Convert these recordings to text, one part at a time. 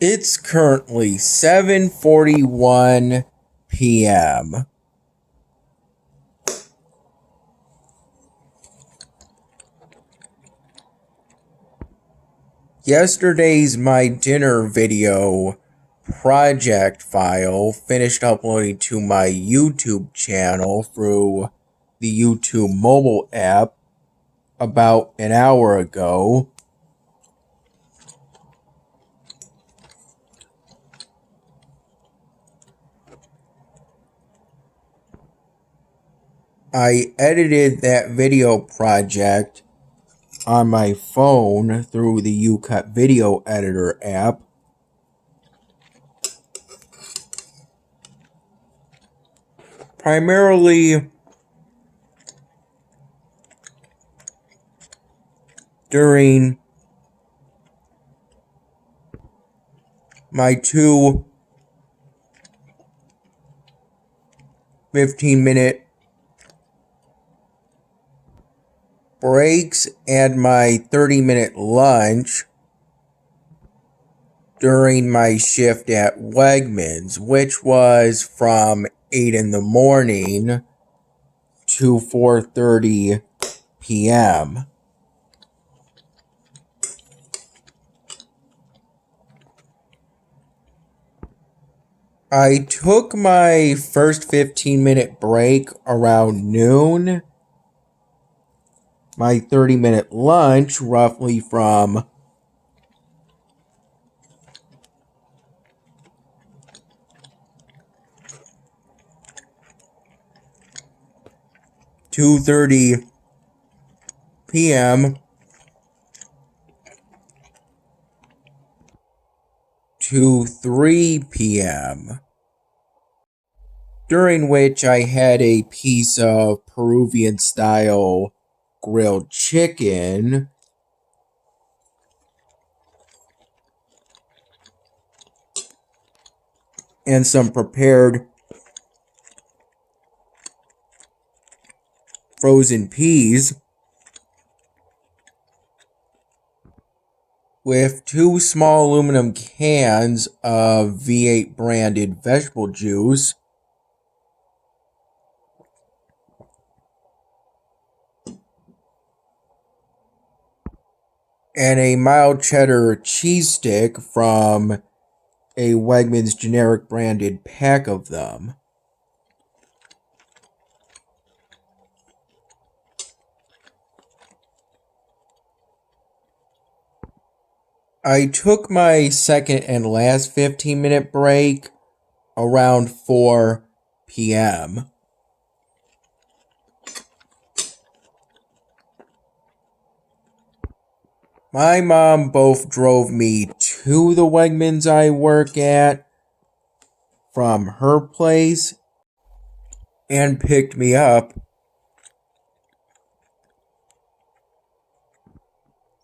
It's currently 7:41 p.m. Yesterday's My Dinner video project file finished uploading to my YouTube channel through the YouTube mobile app about an hour ago. I edited that video project on my phone through the YouCut Video Editor app. Primarily during my two 15-minute breaks and my 30-minute lunch during my shift at Wegmans, which was from 8 in the morning to 4:30 p.m. I took my first 15-minute break around noon. My 30-minute lunch roughly from 2:30 p.m. to 3 p.m., during which I had a piece of Peruvian-style grilled chicken and some prepared frozen peas with 2 small aluminum cans of V8 branded vegetable juice, and a mild cheddar cheese stick from a Wegmans generic branded pack of them. I took my second and last 15-minute break around 4 p.m. My mom both drove me to the Wegmans I work at from her place and picked me up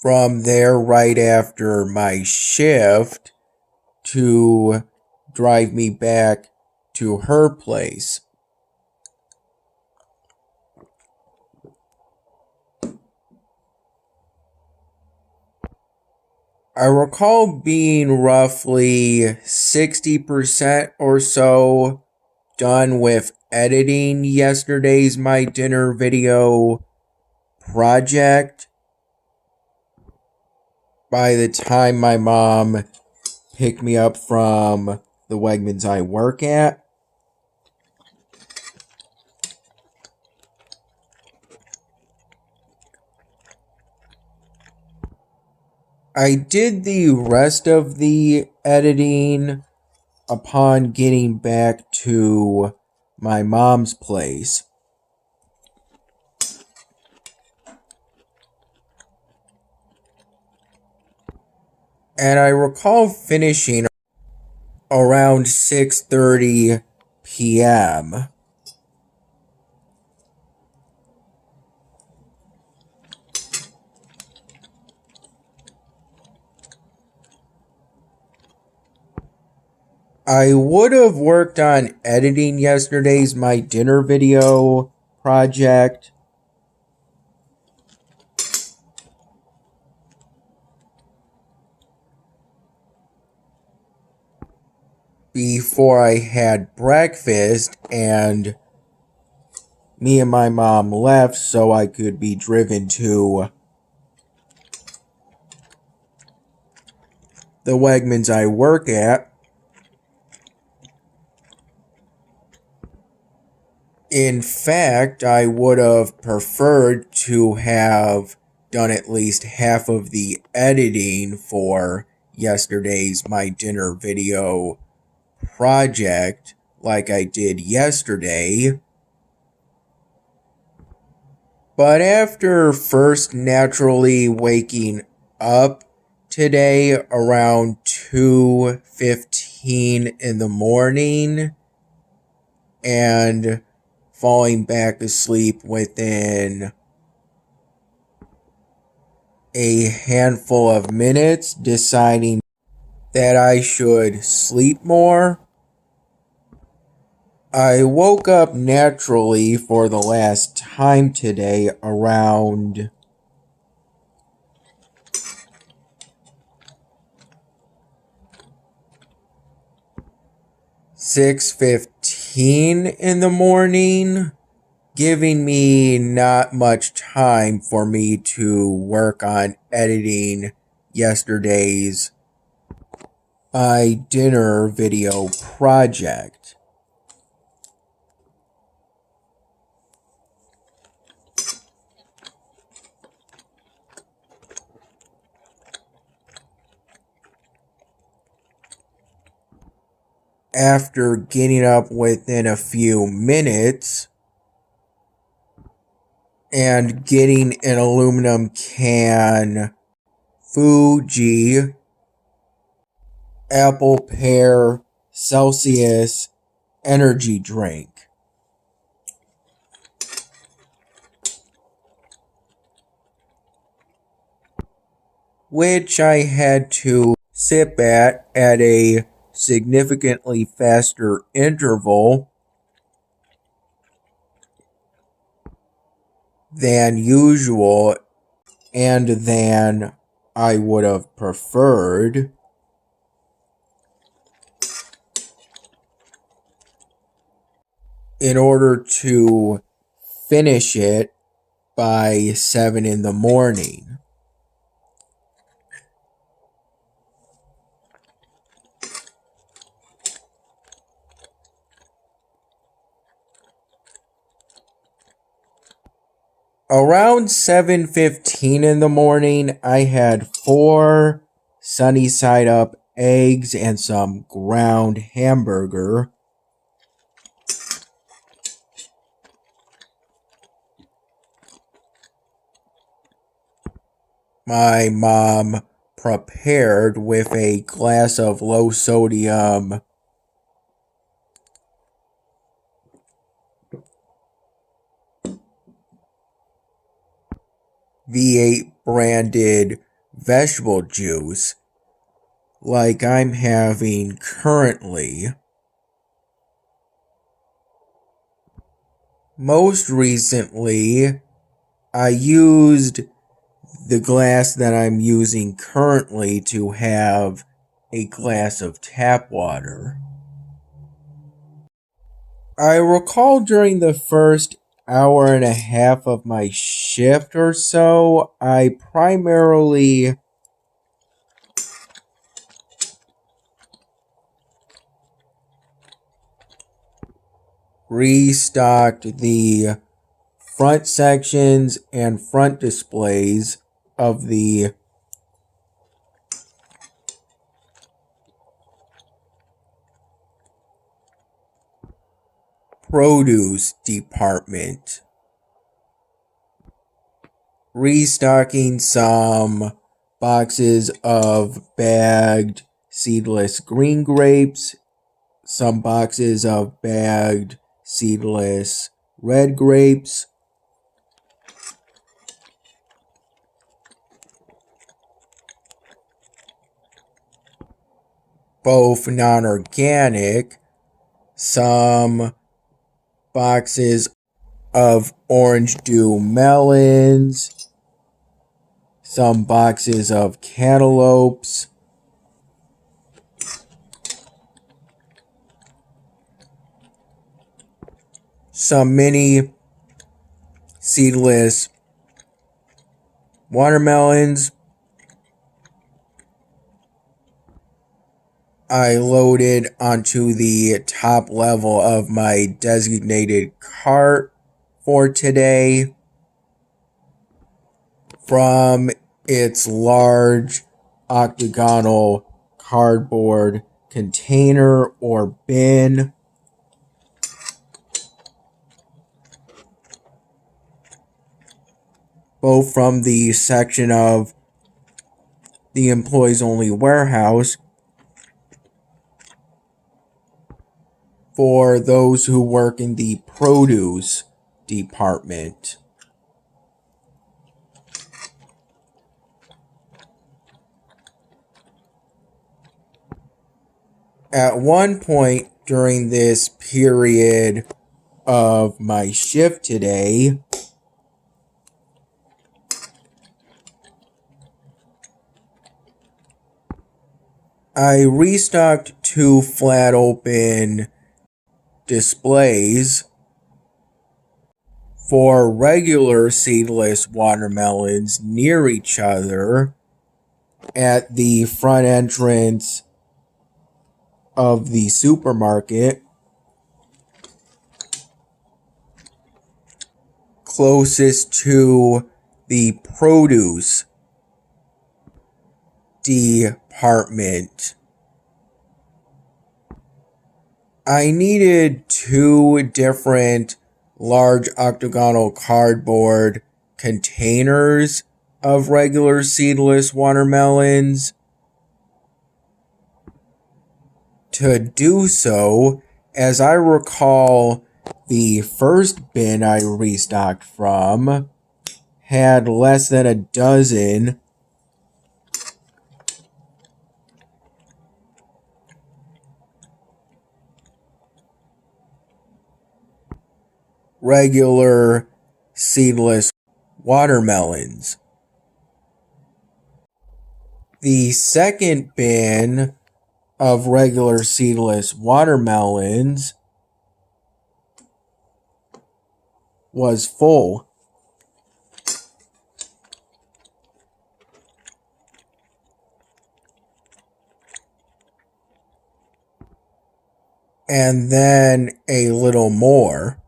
from there right after my shift to drive me back to her place. I recall being roughly 60% or so done with editing yesterday's My Dinner video project by the time my mom picked me up from the Wegmans I work at. I did the rest of the editing upon getting back to my mom's place. And I recall finishing around 6:30 p.m. I would have worked on editing yesterday's My Dinner video project before I had breakfast, and me and my mom left so I could be driven to the Wegmans I work at. In fact, I would have preferred to have done at least half of the editing for yesterday's My Dinner video project like I did yesterday. But after first naturally waking up today around 2:15 in the morning and falling back asleep within a handful of minutes, deciding that I should sleep more, I woke up naturally for the last time today around 6:15 in the morning, giving me not much time for me to work on editing yesterday's My Dinner video project. After getting up within a few minutes and getting an aluminum can Fuji apple pear Celsius energy drink, which I had to sip at a significantly faster interval than usual and than I would have preferred, in order to finish it by 7 in the morning. Around 7:15 in the morning, I had 4 sunny side up eggs and some ground hamburger. My mom prepared with a glass of low sodium V8 branded vegetable juice like I'm having currently. Most recently, I used the glass that I'm using currently to have a glass of tap water. I recall during the first hour and a half of my shift or so, I primarily restocked the front sections and front displays of the produce department, restocking some boxes of bagged seedless green grapes, some boxes of bagged seedless red grapes, both non-organic, some boxes of orange dew melons, some boxes of cantaloupes, some mini seedless watermelons. I loaded onto the top level of my designated cart for today from its large octagonal cardboard container or bin. Both from the section of the employees only warehouse for those who work in the produce department. At one point during this period of my shift today, I restocked 2 flat open displays for regular seedless watermelons near each other at the front entrance of the supermarket closest to the produce department. I needed 2 different large octagonal cardboard containers of regular seedless watermelons. To do so, as I recall, the first bin I restocked from had less than a dozen regular seedless watermelons. The second bin of regular seedless watermelons was full. And then a little more.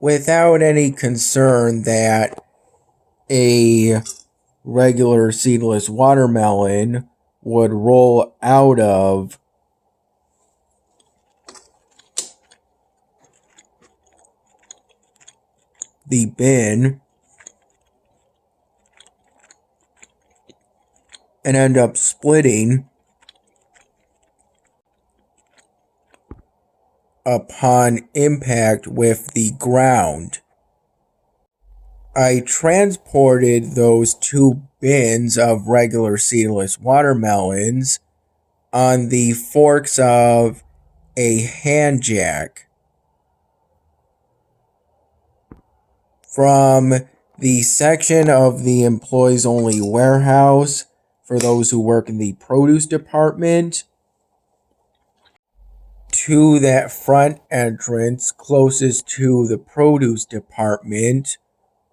Without any concern that a regular seedless watermelon would roll out of the bin and end up splitting upon impact with the ground. I transported those 2 bins of regular seedless watermelons on the forks of a hand jack from the section of the employees only warehouse for those who work in the produce department to that front entrance closest to the produce department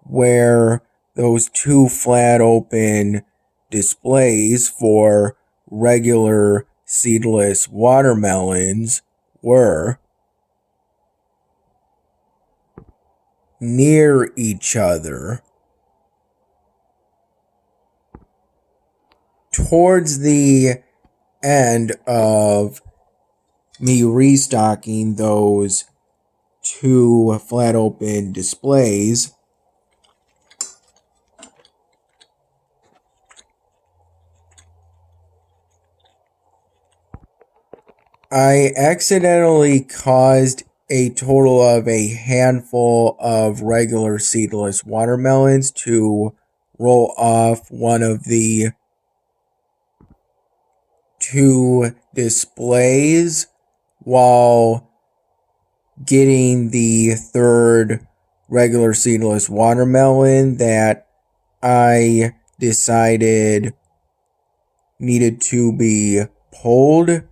where those 2 flat open displays for regular seedless watermelons were near each other. Towards the end of me restocking those 2 flat open displays, I accidentally caused a total of a handful of regular seedless watermelons to roll off one of the 2 displays while getting the third regular seedless watermelon that I decided needed to be pulled.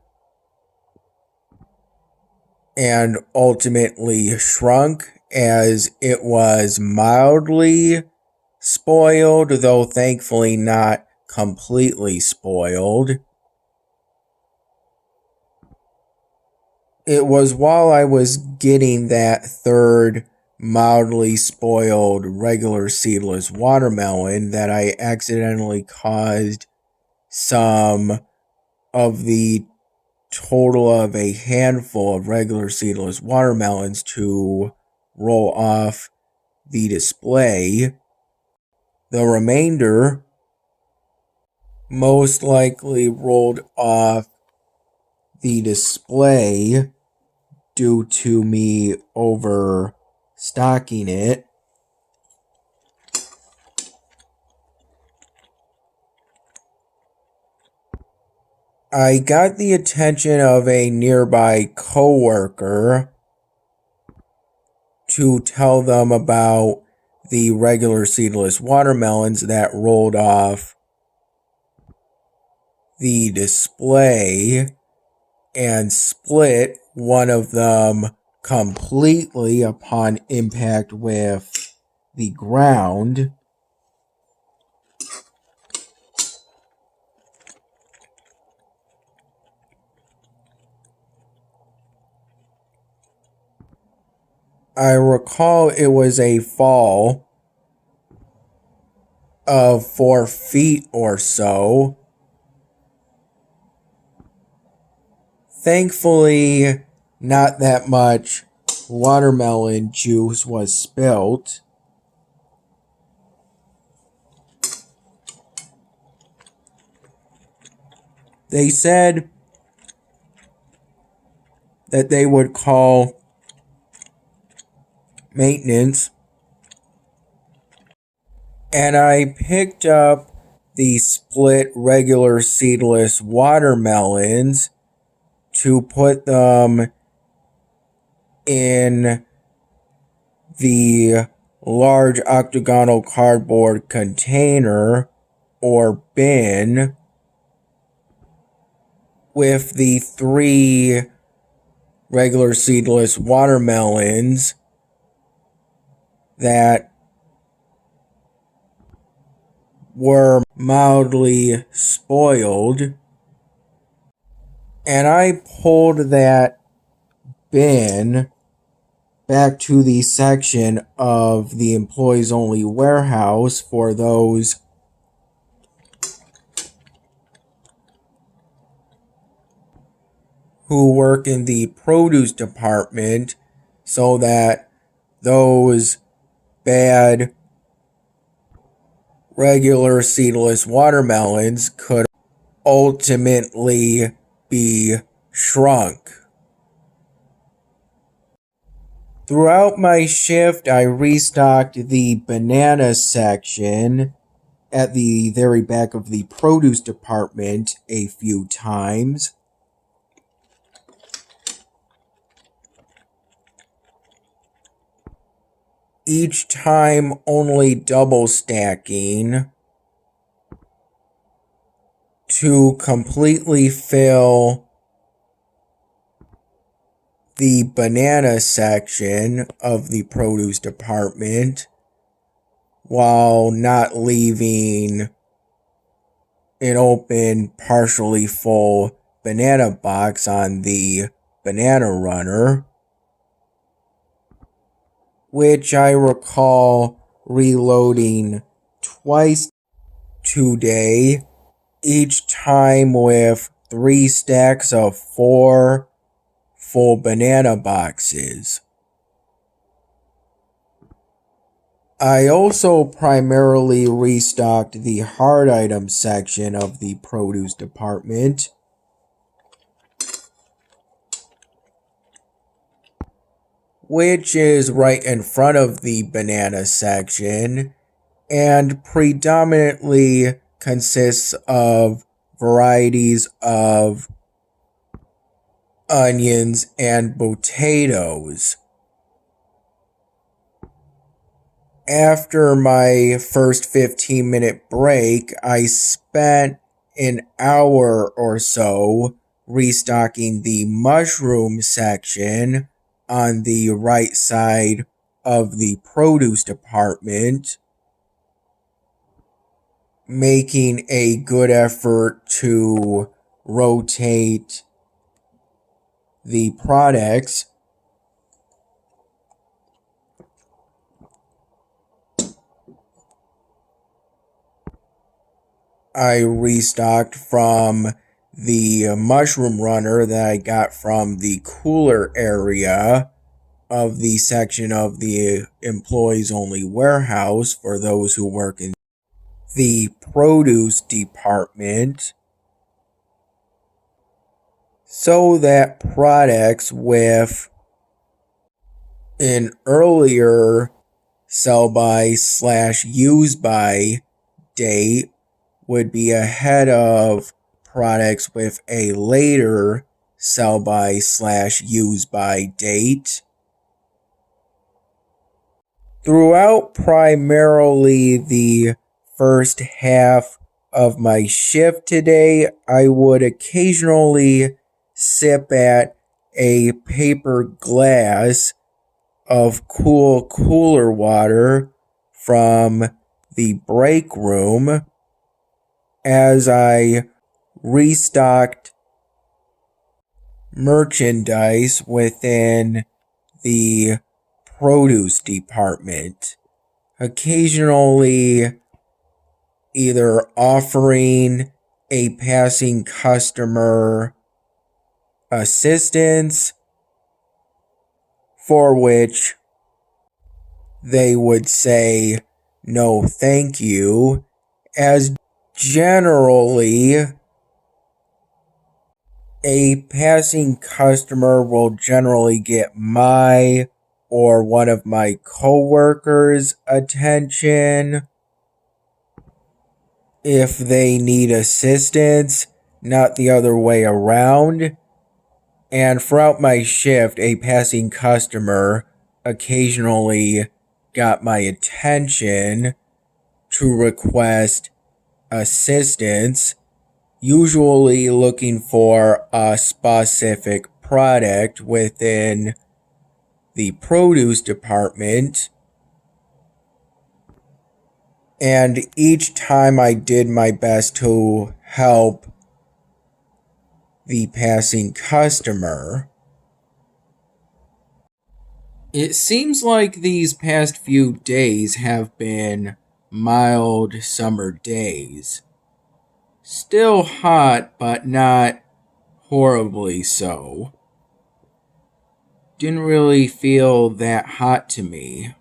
and ultimately shrunk as it was mildly spoiled, though thankfully not completely spoiled. It was while I was getting that third mildly spoiled regular seedless watermelon that I accidentally caused some of the total of a handful of regular seedless watermelons to roll off the display. The remainder most likely rolled off the display due to me overstocking it. I got the attention of a nearby coworker to tell them about the regular seedless watermelons that rolled off the display and split one of them completely upon impact with the ground. I recall it was a fall of 4 feet or so. Thankfully, not that much watermelon juice was spilt. They said that they would call maintenance, and I picked up the split regular seedless watermelons to put them in the large octagonal cardboard container or bin with the 3 regular seedless watermelons that were mildly spoiled. And I pulled that bin back to the section of the employees only warehouse for those who work in the produce department so that those bad regular seedless watermelons could ultimately be shrunk. Throughout my shift, I restocked the banana section at the very back of the produce department a few times. Each time only double stacking to completely fill the banana section of the produce department while not leaving an open, partially full banana box on the banana runner, which I recall reloading twice today, each time with 3 stacks of 4 full banana boxes. I also primarily restocked the hard items section of the produce department, which is right in front of the banana section and predominantly consists of varieties of onions and potatoes. After my first 15-minute break, I spent an hour or so restocking the mushroom section on the right side of the produce department, making a good effort to rotate the products. I restocked from the mushroom runner that I got from the cooler area of the section of the employees only warehouse for those who work in the produce department, so that products with an earlier sell by / use by date would be ahead of products with a later sell by / use by date. Throughout primarily the first half of my shift today, I would occasionally sip at a paper glass of cool cooler water from the break room as I restocked merchandise within the produce department, occasionally either offering a passing customer assistance, for which they would say no thank you, as generally a passing customer will generally get my or one of my coworkers' attention if they need assistance, not the other way around. And throughout my shift, a passing customer occasionally got my attention to request assistance, usually looking for a specific product within the produce department. And each time I did my best to help the passing customer. It seems like these past few days have been mild summer days. Still hot, but not horribly so. Didn't really feel that hot to me.